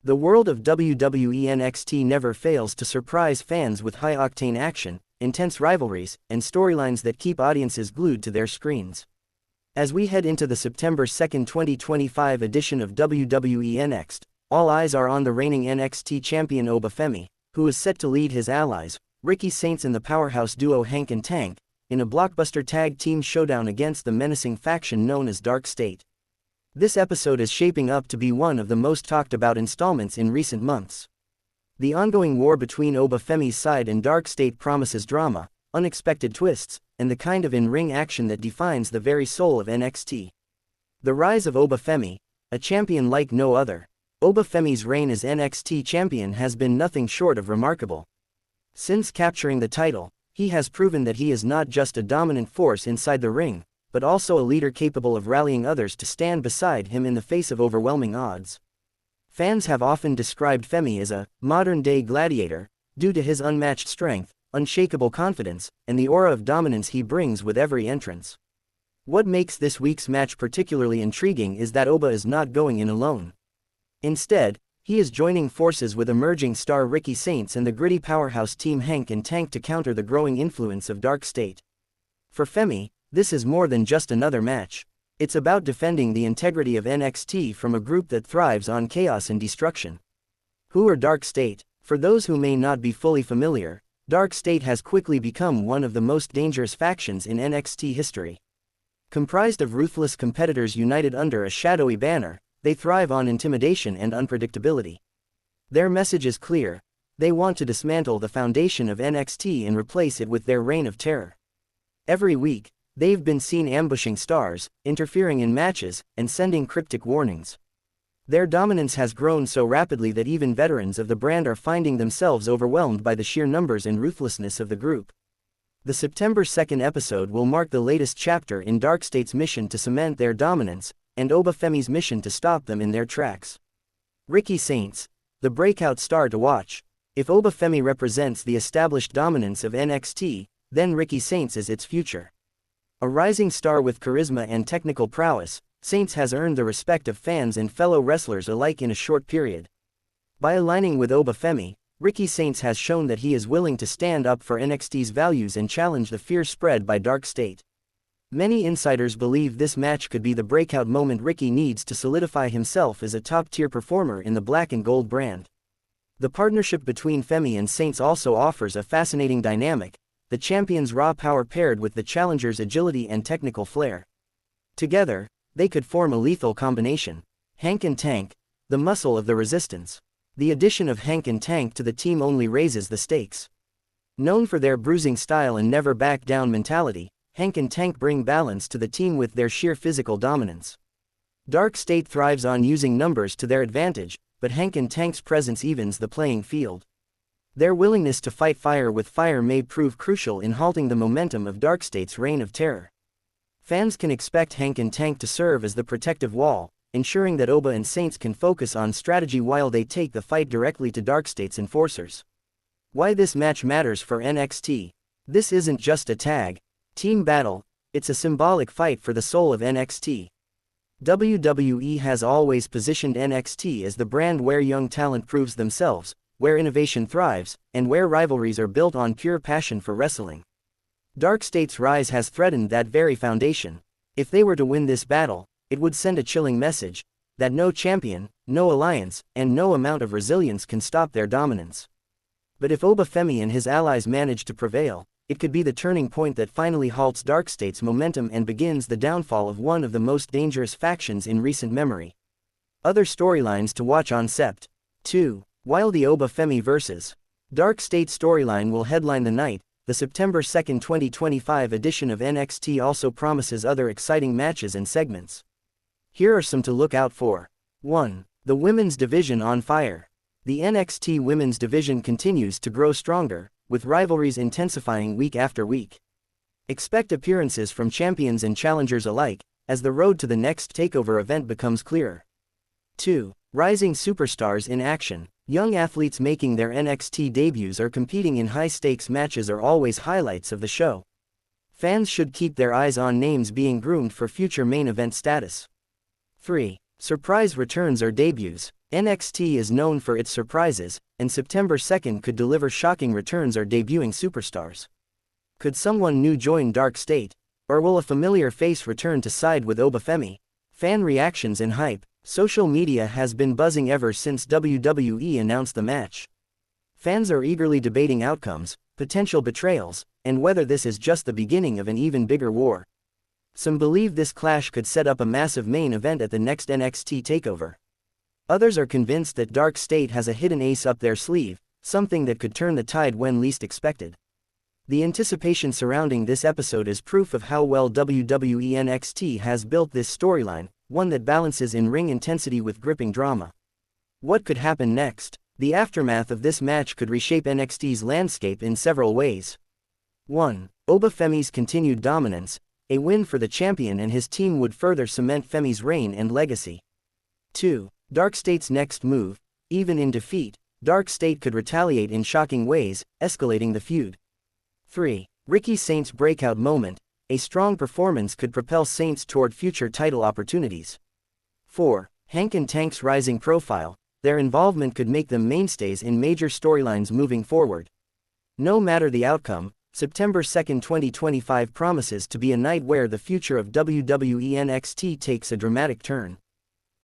The world of WWE NXT never fails to surprise fans with high-octane action, intense rivalries, and storylines that keep audiences glued to their screens. As we head into the September 2, 2025 edition of WWE NXT, all eyes are on the reigning NXT Champion Oba Femi, who is set to lead his allies, Ricky Saints and the powerhouse duo Hank and Tank, in a blockbuster tag team showdown against the menacing faction known as DarkState. This episode is shaping up to be one of the most talked about installments in recent months. The ongoing war between Oba Femi's side and DarkState promises drama, unexpected twists, and the kind of in-ring action that defines the very soul of NXT. The rise of Oba Femi, a champion like no other. Oba Femi's reign as NXT champion has been nothing short of remarkable. Since capturing the title, he has proven that he is not just a dominant force inside the ring, but also a leader capable of rallying others to stand beside him in the face of overwhelming odds. Fans have often described Femi as a modern-day gladiator, due to his unmatched strength, unshakable confidence, and the aura of dominance he brings with every entrance. What makes this week's match particularly intriguing is that Oba is not going in alone. Instead, he is joining forces with emerging star Ricky Saints and the gritty powerhouse team Hank and Tank to counter the growing influence of DarkState. For Femi, this is more than just another match. It's about defending the integrity of NXT from a group that thrives on chaos and destruction. Who are DarkState? For those who may not be fully familiar, DarkState has quickly become one of the most dangerous factions in NXT history. Comprised of ruthless competitors united under a shadowy banner, they thrive on intimidation and unpredictability. Their message is clear: they want to dismantle the foundation of NXT and replace it with their reign of terror. Every week, they've been seen ambushing stars, interfering in matches, and sending cryptic warnings. Their dominance has grown so rapidly that even veterans of the brand are finding themselves overwhelmed by the sheer numbers and ruthlessness of the group. The September 2 episode will mark the latest chapter in DarkState's mission to cement their dominance, and Oba Femi's mission to stop them in their tracks. Ricky Saints, the breakout star to watch. If Oba Femi represents the established dominance of NXT, then Ricky Saints is its future. A rising star with charisma and technical prowess, Saints has earned the respect of fans and fellow wrestlers alike in a short period. By aligning with Oba Femi, Ricky Saints has shown that he is willing to stand up for NXT's values and challenge the fear spread by DarkState. Many insiders believe this match could be the breakout moment Ricky needs to solidify himself as a top-tier performer in the black and gold brand. The partnership between Femi and Saints also offers a fascinating dynamic, the champion's raw power paired with the challenger's agility and technical flair. Together, they could form a lethal combination. Hank and Tank, the muscle of the resistance. The addition of Hank and Tank to the team only raises the stakes. Known for their bruising style and never-back-down mentality, Hank and Tank bring balance to the team with their sheer physical dominance. DarkState thrives on using numbers to their advantage, but Hank and Tank's presence evens the playing field. Their willingness to fight fire with fire may prove crucial in halting the momentum of DarkState's reign of terror. Fans can expect Hank and Tank to serve as the protective wall, ensuring that Oba and Saints can focus on strategy while they take the fight directly to DarkState's enforcers. Why this match matters for NXT? This isn't just a tag team battle, it's a symbolic fight for the soul of NXT. WWE has always positioned NXT as the brand where young talent proves themselves, where innovation thrives, and where rivalries are built on pure passion for wrestling. DarkState's rise has threatened that very foundation. If they were to win this battle, it would send a chilling message that no champion, no alliance, and no amount of resilience can stop their dominance. But if Oba Femi and his allies manage to prevail, it could be the turning point that finally halts DarkState's momentum and begins the downfall of one of the most dangerous factions in recent memory. Other storylines to watch on Sept. 2. While the Oba Femi vs. DarkState storyline will headline the night, the September 2, 2025 edition of NXT also promises other exciting matches and segments. Here are some to look out for. 1. The Women's Division on fire. The NXT Women's Division continues to grow stronger, with rivalries intensifying week after week. Expect appearances from champions and challengers alike, as the road to the next takeover event becomes clearer. 2. Rising superstars in action. Young athletes making their NXT debuts or competing in high-stakes matches are always highlights of the show. Fans should keep their eyes on names being groomed for future main event status. 3. Surprise returns or debuts. NXT is known for its surprises, and September 2nd could deliver shocking returns or debuting superstars. Could someone new join DarkState? Or will a familiar face return to side with Oba Femi? Fan reactions and hype. Social media has been buzzing ever since WWE announced the match. Fans are eagerly debating outcomes, potential betrayals, and whether this is just the beginning of an even bigger war. Some believe this clash could set up a massive main event at the next NXT takeover. Others are convinced that DarkState has a hidden ace up their sleeve, something that could turn the tide when least expected. The anticipation surrounding this episode is proof of how well WWE NXT has built this storyline, one that balances in-ring intensity with gripping drama. What could happen next? The aftermath of this match could reshape NXT's landscape in several ways. 1. Oba Femi's continued dominance. A win for the champion and his team would further cement Femi's reign and legacy. 2. DarkState's next move. Even in defeat, DarkState could retaliate in shocking ways, escalating the feud. 3. Ricky Saints' breakout moment. A strong performance could propel Saints toward future title opportunities. 4. Hank and Tank's rising profile. Their involvement could make them mainstays in major storylines moving forward. No matter the outcome, September 2, 2025 promises to be a night where the future of WWE NXT takes a dramatic turn.